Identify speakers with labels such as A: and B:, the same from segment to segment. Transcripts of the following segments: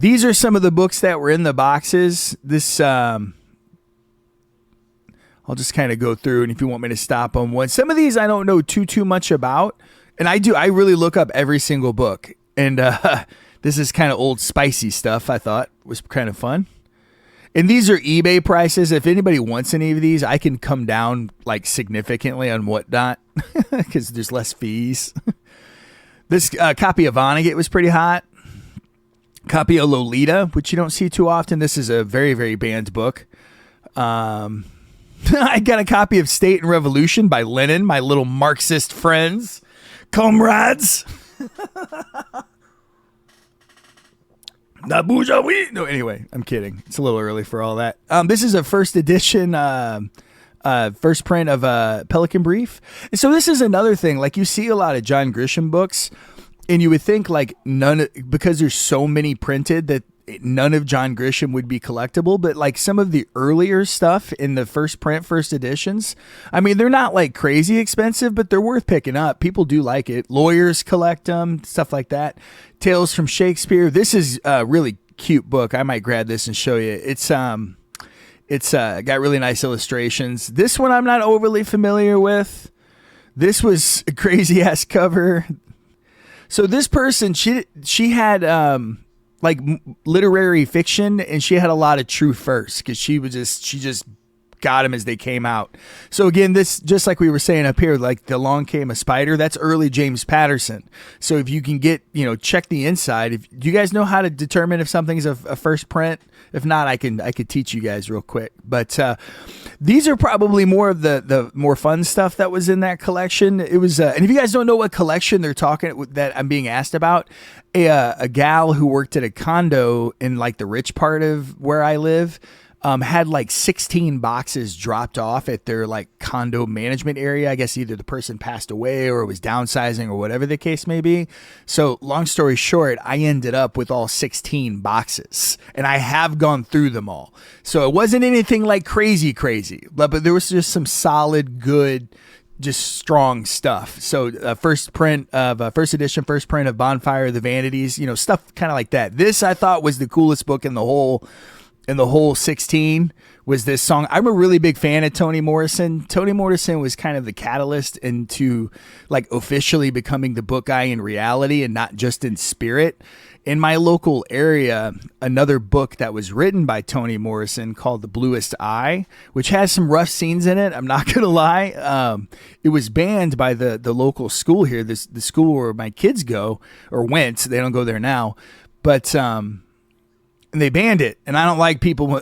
A: These are some of the books that were in the boxes. This, I'll just kind of go through, and if you want me to stop on one. Some of these I don't know too much about, and I really look up every single book. And this is kind of old spicy stuff I thought was kind of fun. And these are eBay prices. If anybody wants any of these, I can come down like significantly on whatnot because there's less fees. This copy of Vonnegut was pretty hot. Copy of Lolita, which you don't see too often. This is a very, very banned book. I got a copy of State and Revolution by Lenin, my little Marxist friends, comrades. La bourgeoisie. No, anyway, I'm kidding. It's a little early for all that. This is a first edition, first print of Pelican Brief. And so this is another thing. Like you see a lot of John Grisham books, and you would think like because there's so many printed that none of John Grisham would be collectible, but like some of the earlier stuff in the first print, first editions, I mean, they're not like crazy expensive, but they're worth picking up. People do like it. Lawyers collect them, stuff like that. Tales from Shakespeare. This is a really cute book. I might grab this and show you. It's got really nice illustrations. This one I'm not overly familiar with. This was a crazy ass cover. So this person, she had like literary fiction, and she had a lot of true firsts because she just got them as they came out. So again, this, just like we were saying up here, like the Along Came a Spider, that's early James Patterson. So if you can get, check the inside. Do you guys know how to determine if something's a first print? If not, I could teach you guys real quick. But these are probably more of the more fun stuff that was in that collection. It was, and if you guys don't know what collection they're talking that I'm being asked about, a gal who worked at a condo in like the rich part of where I live, had like 16 boxes dropped off at their like condo management area. I guess either the person passed away or was downsizing or whatever the case may be. So long story short, I ended up with all 16 boxes, and I have gone through them all. So it wasn't anything like crazy, but there was just some solid, good, just strong stuff. So first edition, first print of Bonfire of the Vanities, stuff kind of like that. This I thought was the coolest book in the whole 16 was this song. I'm a really big fan of Toni Morrison. Toni Morrison was kind of the catalyst into like officially becoming the book guy in reality and not just in spirit. In my local area, another book that was written by Toni Morrison called The Bluest Eye, which has some rough scenes in it. I'm not going to lie. It was banned by the local school here, the school where my kids go or went. They don't go there now. But, and they banned it, and I don't like people.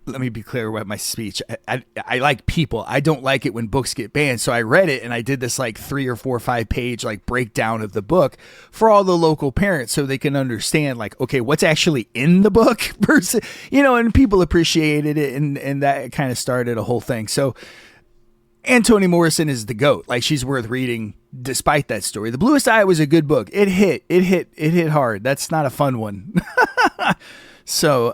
A: Let me be clear about my speech. I like people. I don't like it when books get banned. So I read it, and I did this like 3 or 4 or 5 page like breakdown of the book for all the local parents so they can understand like, okay, what's actually in the book versus, and people appreciated it, and that kind of started a whole thing. So, and Toni Morrison is the GOAT. Like, she's worth reading despite that story. The Bluest Eye was a good book. It hit hard. That's not a fun one. So,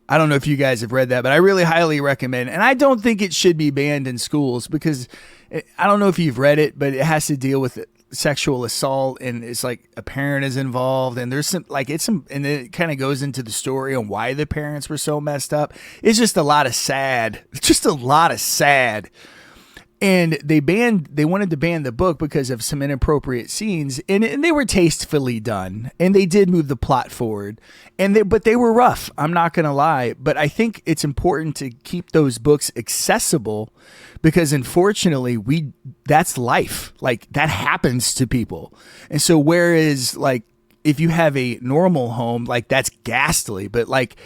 A: I don't know if you guys have read that, but I really highly recommend. And I don't think it should be banned in schools because I don't know if you've read it, but it has to deal with sexual assault, and it's like a parent is involved, and there's and it kind of goes into the story on why the parents were so messed up. It's just a lot of sad. And they wanted to ban the book because of some inappropriate scenes, and they were tastefully done, and they did move the plot forward, but they were rough. I'm not going to lie, but I think it's important to keep those books accessible because unfortunately that's life. Like, that happens to people. And so whereas like if you have a normal home, like that's ghastly, but like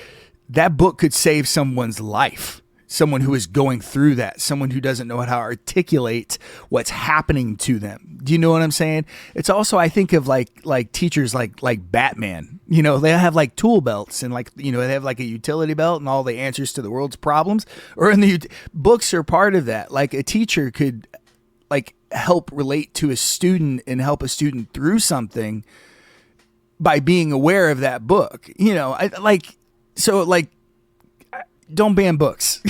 A: that book could save someone's life. Someone who is going through that, someone who doesn't know how to articulate what's happening to them. Do you know what I'm saying? It's also, I think of like teachers like Batman. They have like tool belts and they have like a utility belt and all the answers to the world's problems. Or in the books are part of that. Like a teacher could like help relate to a student and help a student through something by being aware of that book. Don't ban books.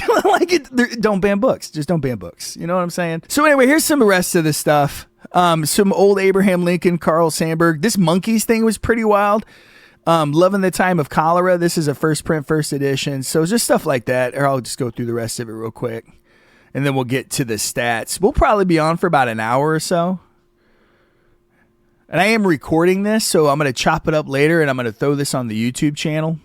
A: Don't ban books. Just don't ban books. You know what I'm saying? So anyway, here's some rest of the stuff. Some old Abraham Lincoln, Carl Sandburg. This monkeys thing was pretty wild. Loving the Time of Cholera. This is a first print, first edition. So just stuff like that. Or I'll just go through the rest of it real quick. And then we'll get to the stats. We'll probably be on for about an hour or so. And I am recording this, so I'm going to chop it up later, and I'm going to throw this on the YouTube channel.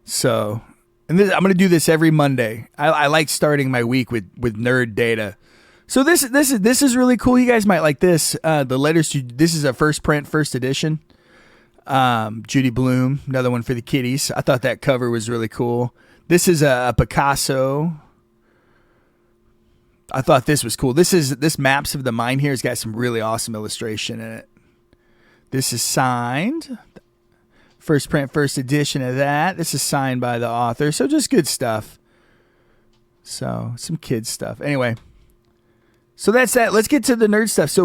A: So, I'm going to do this every Monday. I like starting my week with nerd data. So this is really cool. You guys might like this. The letters to, this is a first print, first edition. Judy Blume, another one for the kiddies. I thought that cover was really cool. This is a Picasso. I thought this was cool. This Maps of the Mind here has got some really awesome illustration in it. This is signed. First print, first edition of that. This is signed by the author. So just good stuff. So some kid stuff. Anyway. So that's that. Let's get to the nerd stuff. So